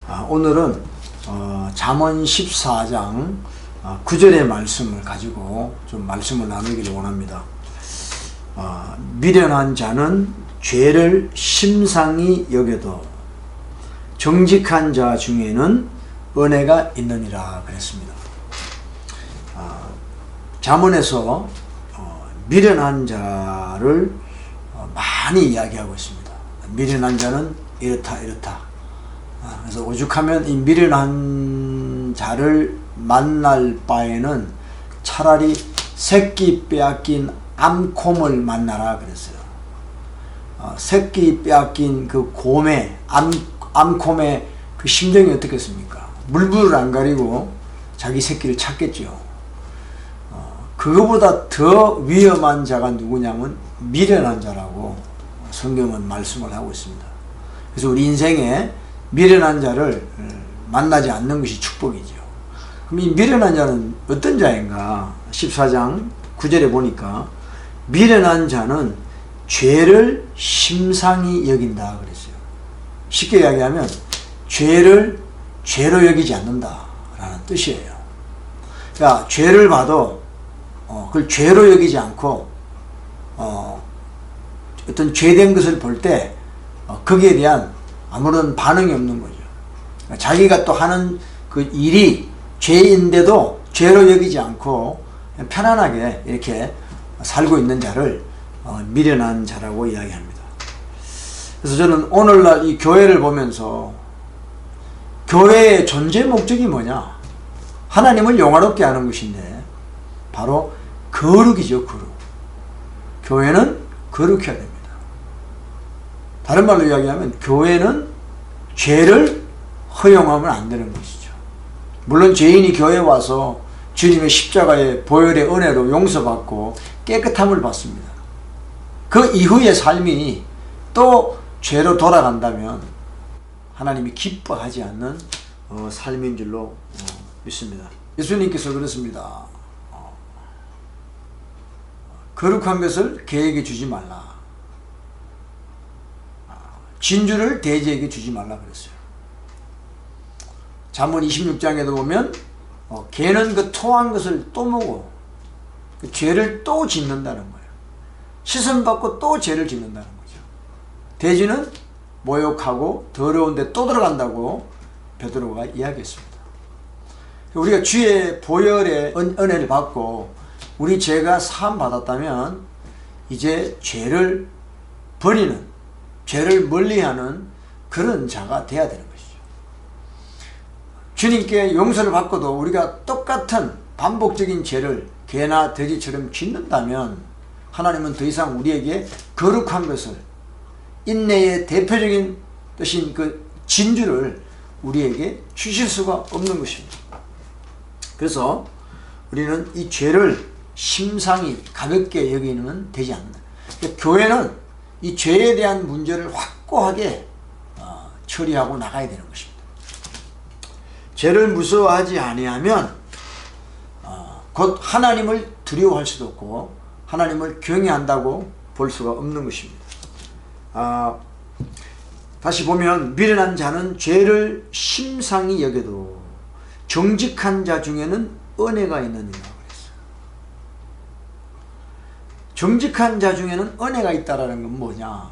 오늘은 잠언 14장 9절의 말씀을 가지고 좀 말씀을 나누기를 원합니다. 미련한 자는 죄를 심상히 여겨도 정직한 자 중에는 은혜가 있느니라 그랬습니다. 잠언에서 미련한 자를 많이 이야기하고 있습니다. 미련한 자는 이렇다. 그래서 오죽하면 이 미련한 자를 만날 바에는 차라리 새끼 빼앗긴 암곰을 만나라 그랬어요. 새끼 빼앗긴 그 곰의 암곰의 그 심정이 어떻겠습니까? 물불을 안 가리고 자기 새끼를 찾겠죠. 그거보다 더 위험한 자가 누구냐면 미련한 자라고 성경은 말씀을 하고 있습니다. 그래서 우리 인생에 미련한 자를 만나지 않는 것이 축복이죠. 그럼 이 미련한 자는 어떤 자인가? 14장 9절에 보니까 미련한 자는 죄를 심상히 여긴다 그랬어요. 쉽게 이야기하면 죄를 죄로 여기지 않는다 라는 뜻이에요. 그러니까 죄를 봐도 그걸 죄로 여기지 않고 어떤 죄된 것을 볼 때 거기에 대한 아무런 반응이 없는 거죠. 자기가 또 하는 그 일이 죄인데도 죄로 여기지 않고 편안하게 이렇게 살고 있는 자를 미련한 자라고 이야기합니다. 그래서 저는 오늘날 이 교회를 보면서 교회의 존재 목적이 뭐냐? 하나님을 영화롭게 하는 것인데 바로 거룩이죠. 거룩. 교회는 거룩해야 됩니다. 다른 말로 이야기하면 교회는 죄를 허용하면 안 되는 것이죠. 물론 죄인이 교회에 와서 주님의 십자가의 보혈의 은혜로 용서받고 깨끗함을 받습니다. 그 이후의 삶이 또 죄로 돌아간다면 하나님이 기뻐하지 않는 삶인 줄로 믿습니다. 예수님께서 그렇습니다. 거룩한 것을 개에게 주지 말라. 진주를 돼지에게 주지 말라 그랬어요. 잠언 26장에도 보면 개는 그 토한 것을 또 먹고 그 죄를 또 짓는다는 거예요. 시선받고 또 죄를 짓는다는 거죠. 돼지는 모욕하고 더러운데 또 들어간다고 베드로가 이야기했습니다. 우리가 주의 보혈의 은혜를 받고 우리 죄가 사함 받았다면 이제 죄를 버리는, 죄를 멀리하는 그런 자가 돼야 되는 것이죠. 주님께 용서를 받고도 우리가 똑같은 반복적인 죄를 개나 돼지처럼 짓는다면 하나님은 더 이상 우리에게 거룩한 것을, 인내의 대표적인 뜻인 그 진주를 우리에게 주실 수가 없는 것입니다. 그래서 우리는 이 죄를 심상히 가볍게 여기면 되지 않는다. 그러니까 교회는 이 죄에 대한 문제를 확고하게 처리하고 나가야 되는 것입니다. 죄를 무서워하지 아니하면 곧 하나님을 두려워할 수도 없고 하나님을 경외한다고 볼 수가 없는 것입니다. 다시 보면 미련한 자는 죄를 심상히 여겨도 정직한 자 중에는 은혜가 있느니라 그랬어요. 정직한 자 중에는 은혜가 있다라는 건 뭐냐?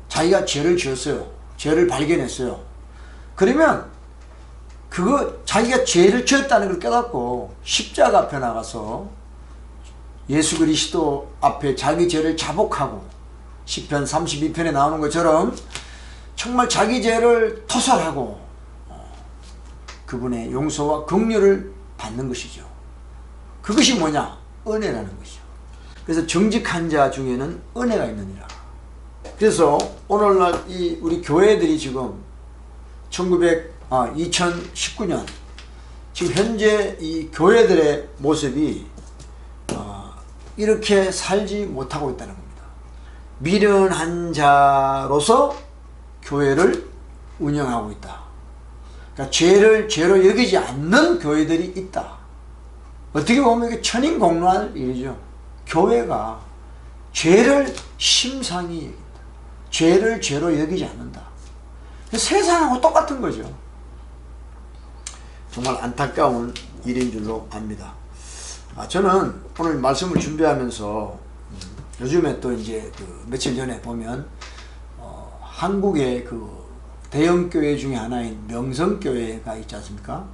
자기가 죄를 지었어요. 죄를 발견했어요. 그러면 그거 자기가 죄를 지었다는 걸 깨닫고 십자가 앞에 나가서 예수 그리스도 앞에 자기 죄를 자복하고 시편 32편에 나오는 것처럼 정말 자기 죄를 토설하고 그분의 용서와 긍휼을 받는 것이죠. 그것이 뭐냐? 은혜라는 것이죠. 그래서 정직한 자 중에는 은혜가 있느니라. 그래서 오늘날 이 우리 교회들이 지금 2019년 지금 현재 이 교회들의 모습이 이렇게 살지 못하고 있다는 겁니다. 미련한 자로서 교회를 운영하고 있다. 그러니까 죄를 죄로 여기지 않는 교회들이 있다. 어떻게 보면 이게 천인공노할 일이죠. 교회가 죄를 심상히 여긴다. 죄를 죄로 여기지 않는다. 세상하고 똑같은 거죠. 정말 안타까운 일인 줄로 압니다. 저는 오늘 말씀을 준비하면서 요즘에 또 이제 그 며칠 전에 보면 한국의 그 대형교회 중에 하나인 명성교회가 있지 않습니까?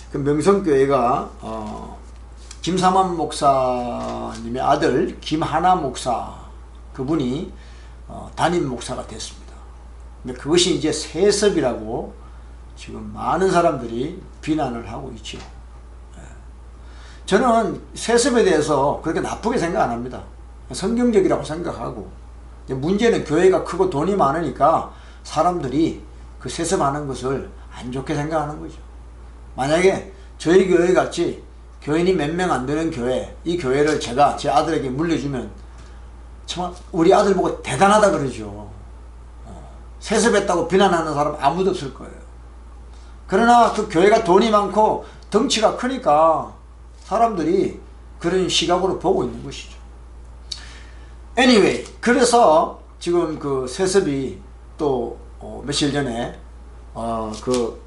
그 명성교회가 김삼환 목사님의 아들 김하나 목사, 그분이 담임 목사가 됐습니다. 근데 그것이 이제 세습이라고 지금 많은 사람들이 비난을 하고 있죠. 저는 세습에 대해서 그렇게 나쁘게 생각 안 합니다. 성경적이라고 생각하고, 문제는 교회가 크고 돈이 많으니까 사람들이 그 세습하는 것을 안 좋게 생각하는 거죠. 만약에 저희 교회 같이 교인이 몇 명 안 되는 교회, 이 교회를 제가 제 아들에게 물려주면 정말 우리 아들 보고 대단하다 그러죠. 세습했다고 비난하는 사람 아무도 없을 거예요. 그러나 그 교회가 돈이 많고 덩치가 크니까 사람들이 그런 시각으로 보고 있는 것이죠. Anyway, 그래서 지금 그 세습이 또 며칠 전에 그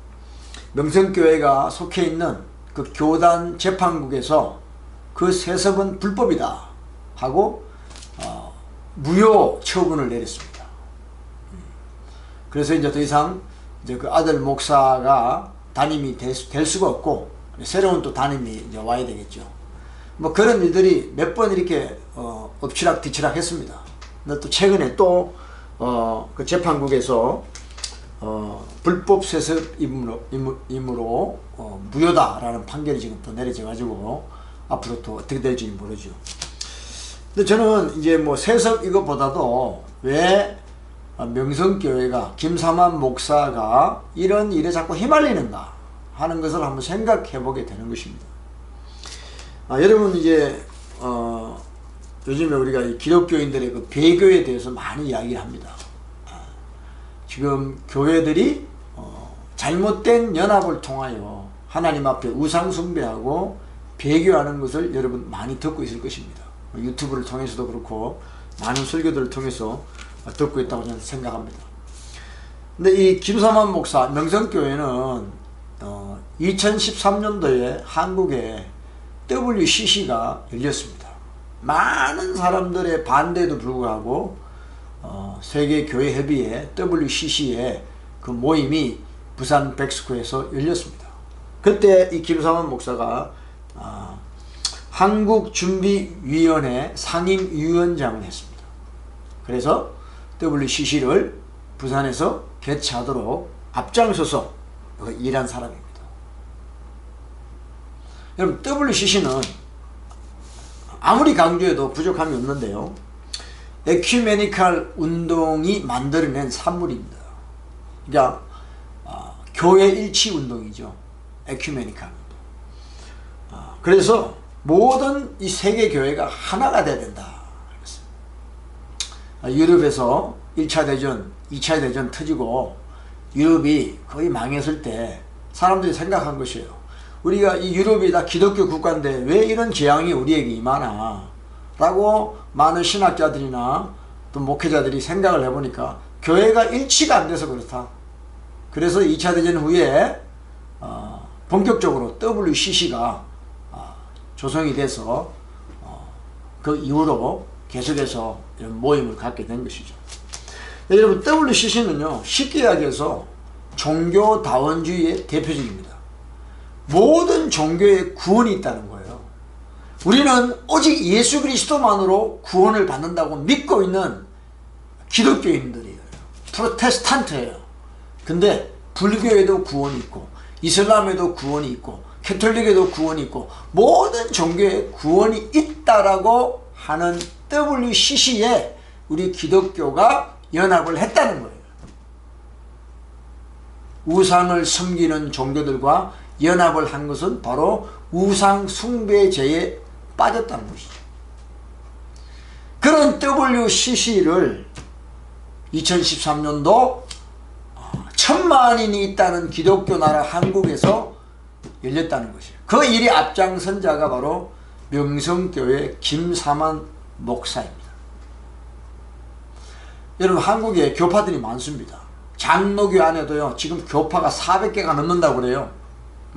명성교회가 속해 있는 그 교단 재판국에서 그 세습은 불법이다 하고 무효 처분을 내렸습니다. 그래서 이제 더 이상 이제 그 아들 목사가 담임이 될 수가 없고 새로운 또 담임이 이제 와야 되겠죠. 뭐 그런 일들이 몇 번 이렇게 엎치락 뒤치락 했습니다. 근데 또 최근에 또 그 재판국에서 불법 세습임으로 무효다라는 판결이 지금 또 내려져 가지고 앞으로 또 어떻게 될지는 모르죠. 근데 저는 이제 뭐 세습 이것보다도 왜 명성교회가 김삼환 목사가 이런 일에 자꾸 휘말리는가 하는 것을 한번 생각해 보게 되는 것입니다. 여러분 이제 요즘에 우리가 이 기독교인들의 그 배교에 대해서 많이 이야기를 합니다. 지금 교회들이 잘못된 연합을 통하여 하나님 앞에 우상 숭배하고 배교하는 것을 여러분 많이 듣고 있을 것입니다. 유튜브를 통해서도 그렇고 많은 설교들을 통해서 듣고 있다고 저는 생각합니다. 근데 이 김삼환 목사 명성교회는 2013년도에 한국에 WCC가 열렸습니다. 많은 사람들의 반대에도 불구하고 세계교회협의회 WCC의 그 모임이 부산 백스코에서 열렸습니다. 그때 이 김삼환 목사가 한국준비위원회 상임위원장을 했습니다. 그래서 WCC를 부산에서 개최하도록 앞장서서 일한 사람입니다. 여러분 WCC는 아무리 강조해도 부족함이 없는데요, 에큐메니칼 운동이 만들어낸 산물입니다. 그러니까 교회 일치 운동이죠. 에큐메니칼 운동. 그래서 모든 이 세계 교회가 하나가 돼야 된다. 유럽에서 1차 대전, 2차 대전 터지고 유럽이 거의 망했을 때 사람들이 생각한 것이에요. 우리가 이 유럽이 다 기독교 국가인데 왜 이런 재앙이 우리에게 임하나 라고 많은 신학자들이나 또 목회자들이 생각을 해보니까 교회가 일치가 안 돼서 그렇다. 그래서 2차 대전 후에 본격적으로 WCC가 조성이 돼서 그 이후로 계속해서 이런 모임을 갖게 된 것이죠. 네, 여러분 WCC는요 쉽게 이야기해서 종교다원주의의 대표적입니다. 모든 종교에 구원이 있다는 거예요. 우리는 오직 예수 그리스도만으로 구원을 받는다고 믿고 있는 기독교인들이에요. 프로테스탄트예요. 근데 불교에도 구원이 있고 이슬람에도 구원이 있고 캐톨릭에도 구원이 있고 모든 종교에 구원이 있다라고 하는 WCC에 우리 기독교가 연합을 했다는 거예요. 우상을 섬기는 종교들과 연합을 한 것은 바로 우상 숭배죄에 빠졌다는 것이죠. 그런 WCC를 2013년도 1000만인이 있다는 기독교 나라 한국에서 열렸다는 것이에요. 그 일이 앞장선 자가 바로 명성교회 김삼환 목사입니다. 여러분 한국에 교파들이 많습니다. 장로교 안에도요 지금 교파가 400개가 넘는다고 그래요.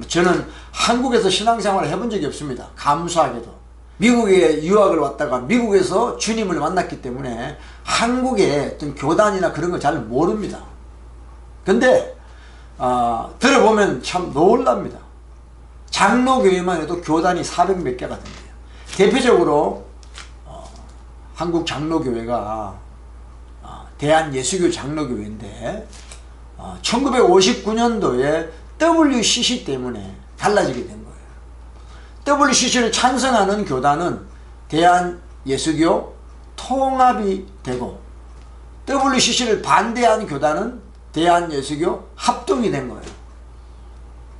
저는 한국에서 신앙생활을 해본 적이 없습니다. 감사하게도. 미국에 유학을 왔다가 미국에서 주님을 만났기 때문에 한국의 어떤 교단이나 그런 걸 잘 모릅니다. 근데 들어보면 참 놀랍니다. 장로교회만 해도 교단이 400몇 개가 됩니다. 대표적으로 한국 장로교회가 대한예수교 장로교회인데 1959년도에 WCC 때문에 갈라지게 된 거예요. WCC를 찬성하는 교단은 대한예수교 통합이 되고 WCC를 반대하는 교단은 대한예수교 합동이 된 거예요.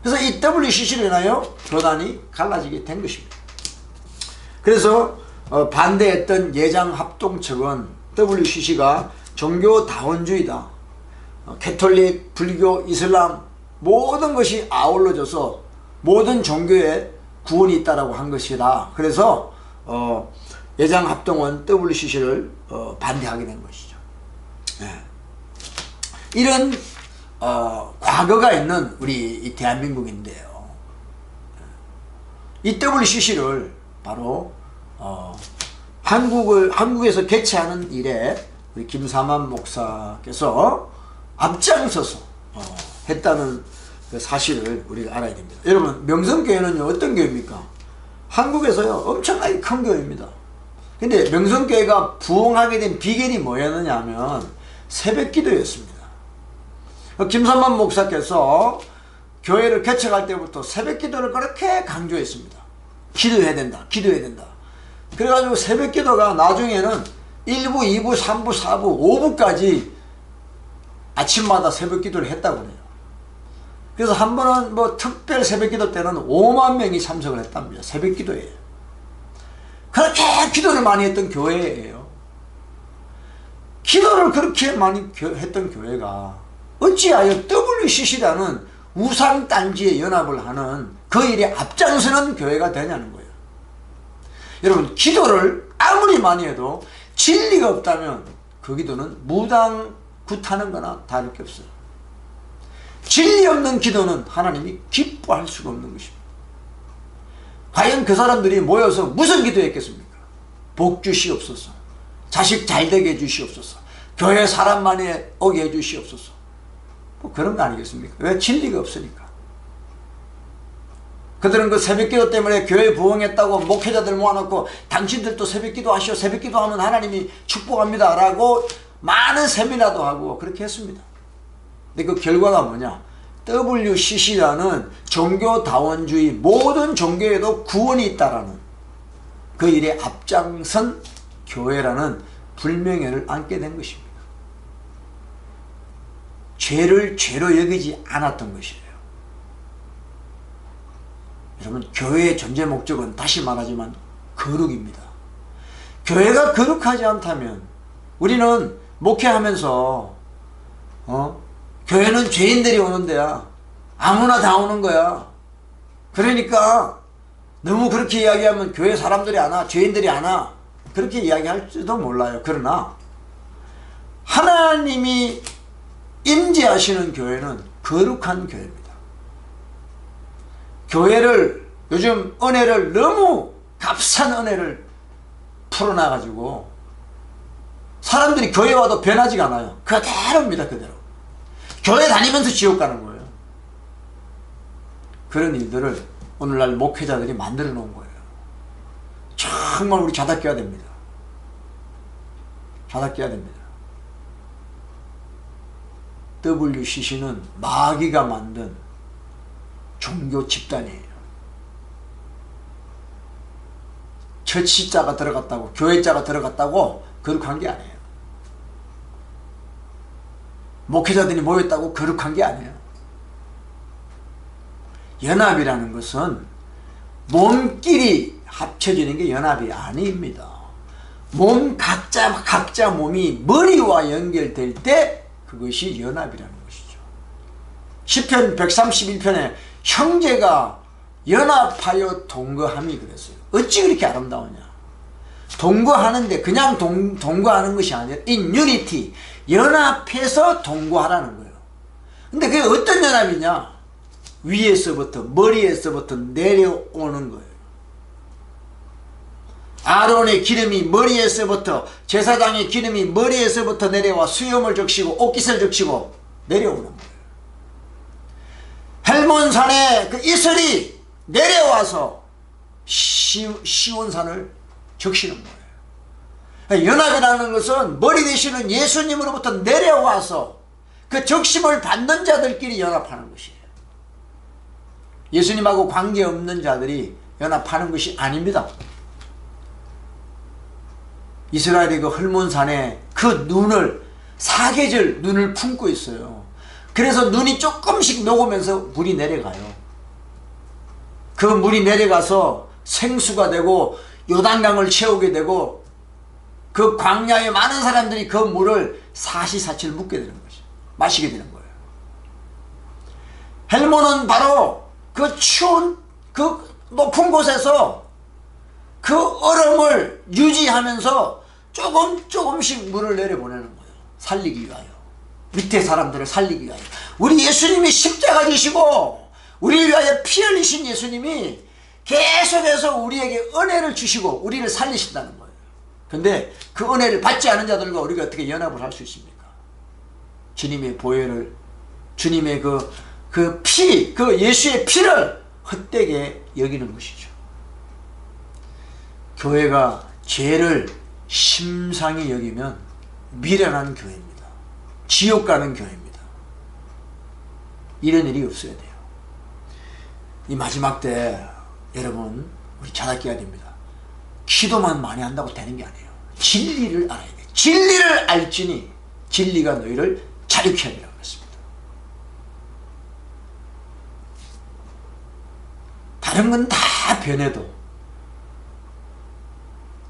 그래서 이 WCC로 인하여 교단이 갈라지게 된 것입니다. 그래서 반대했던 예장합동 측은 WCC가 종교다원주의다. 캐톨릭, 불교, 이슬람 모든 것이 아울러져서 모든 종교에 구원이 있다라고 한 것이다. 그래서 예장합동은 WCC를 반대하게 된 것이죠. 네. 이런 과거가 있는 우리 이 대한민국인데요. 이 WCC를 바로 한국에서 개최하는 일에 우리 김삼환 목사께서 앞장서서 했다는 그 사실을 우리가 알아야 됩니다. 여러분, 명성교회는요 어떤 교회입니까? 한국에서요 엄청나게 큰 교회입니다. 근데 명성교회가 부흥하게 된 비결이 뭐였느냐 하면 새벽기도였습니다. 김삼환 목사께서 교회를 개척할 때부터 새벽기도를 그렇게 강조했습니다. 기도해야 된다, 기도해야 된다. 그래가지고 새벽기도가 나중에는 1부, 2부, 3부, 4부, 5부까지 아침마다 새벽기도를 했다고 해요. 그래서 한 번은 뭐 특별 새벽기도 때는 5만 명이 참석을 했답니다. 새벽기도에. 그렇게 기도를 많이 했던 교회예요. 기도를 그렇게 많이 했던 교회가 어찌하여 WCC라는 우상단지에 연합을 하는 그 일에 앞장서는 교회가 되냐는 거예요. 여러분, 기도를 아무리 많이 해도 진리가 없다면 그 기도는 무당굿하는 거나 다를 게 없어요. 진리 없는 기도는 하나님이 기뻐할 수가 없는 것입니다. 과연 그 사람들이 모여서 무슨 기도했겠습니까? 복 주시옵소서, 자식 잘되게 해주시옵소서, 교회 사람 많이 오게 해주시옵소서, 뭐 그런 거 아니겠습니까? 왜? 진리가 없으니까. 그들은 그 새벽기도 때문에 교회 부흥했다고 목회자들 모아놓고 당신들도 새벽기도 하시오, 새벽기도 하면 하나님이 축복합니다 라고 많은 세미나도 하고 그렇게 했습니다. 근데 그 결과가 뭐냐? WCC라는 종교다원주의, 모든 종교에도 구원이 있다라는 그 일에 앞장선 교회라는 불명예를 안게 된 것입니다. 죄를 죄로 여기지 않았던 것이에요. 여러분, 교회의 존재 목적은 다시 말하지만 거룩입니다. 교회가 거룩하지 않다면 우리는 목회하면서 교회는 죄인들이 오는 데야, 아무나 다 오는 거야, 그러니까 너무 그렇게 이야기하면 교회 사람들이 안 와, 죄인들이 안 와, 그렇게 이야기할지도 몰라요. 그러나 하나님이 임재하시는 교회는 거룩한 교회입니다. 교회를 요즘 은혜를 너무 값싼 은혜를 풀어놔가지고 사람들이 교회 와도 변하지가 않아요. 그대로입니다. 그대로. 교회 다니면서 지옥 가는 거예요. 그런 일들을 오늘날 목회자들이 만들어 놓은 거예요. 정말 우리 자닦여야 됩니다. 자닦여야 됩니다. WCC는 마귀가 만든 종교 집단이에요. 처치자가 들어갔다고, 교회자가 들어갔다고 거룩한 게 아니에요. 목회자들이 모였다고 거룩한 게 아니에요. 연합이라는 것은 몸끼리 합쳐지는 게 연합이 아닙니다. 몸 각자 몸이 머리와 연결될 때 그것이 연합이라는 것이죠. 시편 131편에 형제가 연합하여 동거함이 그랬어요. 어찌 그렇게 아름다우냐. 동거하는데 그냥 동거하는 것이 아니라 in unity, 연합해서 동거하라는 거예요. 근데 그게 어떤 연합이냐? 위에서부터 머리에서부터 내려오는 거예요. 아론의 기름이 머리에서부터 제사장의 기름이 머리에서부터 내려와 수염을 적시고 옷깃을 적시고 내려오는 거예요. 헬몬산에 그 이슬이 내려와서 시온산을 적시는 거예요. 연합이라는 것은 머리 되시는 예수님으로부터 내려와서 그 적심을 받는 자들끼리 연합하는 것이에요. 예수님하고 관계없는 자들이 연합하는 것이 아닙니다. 이스라엘이 그 헐몬산에 그 눈을 사계절 눈을 품고 있어요. 그래서 눈이 조금씩 녹으면서 물이 내려가요. 그 물이 내려가서 생수가 되고 요단강을 채우게 되고 그 광야에 많은 사람들이 그 물을 사시사철 묻게 되는 거죠. 마시게 되는 거예요. 헬몬은 바로 그 추운 그 높은 곳에서 그 얼음을 유지하면서 조금씩 물을 내려보내는 거예요. 살리기 위하여. 밑에 사람들을 살리기 위하여. 우리 예수님이 십자가 지시고 우리를 위하여 피 흘리신 예수님이 계속해서 우리에게 은혜를 주시고 우리를 살리신다는 거예요. 근데 그 은혜를 받지 않은 자들과 우리가 어떻게 연합을 할 수 있습니까? 주님의 보혈을, 주님의 그 피, 그 예수의 피를 헛되게 여기는 것이죠. 교회가 죄를 심상히 여기면 미련한 교회입니다. 지옥 가는 교회입니다. 이런 일이 없어야 돼요. 이 마지막 때 여러분 우리 자각해야 됩니다. 기도만 많이 한다고 되는 게 아니에요. 진리를 알아야 돼요. 진리를 알지니 진리가 너희를 자유케 하리라고 했습니다. 다른 건 다 변해도,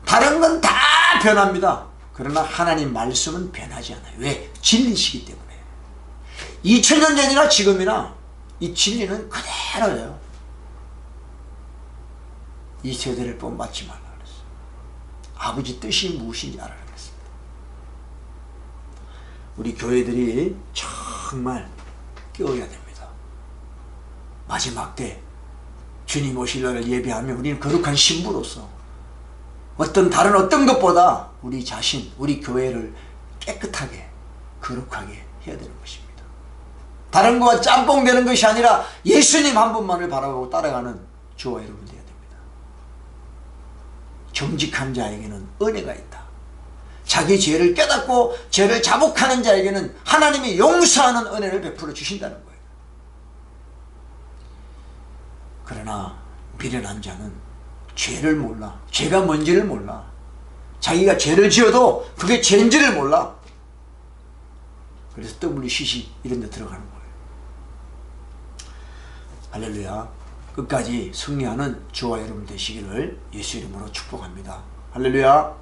다른 건 다 변합니다. 그러나 하나님 말씀은 변하지 않아요. 왜? 진리시기 때문에. 2000년 전이나 지금이나 이 진리는 그대로예요. 이 세대를 본받지 말라 그랬어요. 아버지 뜻이 무엇인지 알아라 그랬습니다. 우리 교회들이 정말 깨어야 됩니다. 마지막 때 주님 오실 날을 예배하며 우리는 거룩한 신부로서 다른 어떤 것보다 우리 자신, 우리 교회를 깨끗하게 거룩하게 해야 되는 것입니다. 다른 거와 짬뽕 되는 것이 아니라 예수님 한 분만을 바라보고 따라가는 저와 여러분 되어야 됩니다. 정직한 자에게는 은혜가 있다. 자기 죄를 깨닫고 죄를 자복하는 자에게는 하나님이 용서하는 은혜를 베풀어 주신다는 거예요. 그러나 미련한 자는 죄를 몰라. 죄가 뭔지를 몰라. 자기가 죄를 지어도 그게 죄인지를 몰라. 그래서 WCC 이런 데 들어가는 거예요. 할렐루야. 끝까지 승리하는 저와 여러분 되시기를 예수 이름으로 축복합니다. 할렐루야.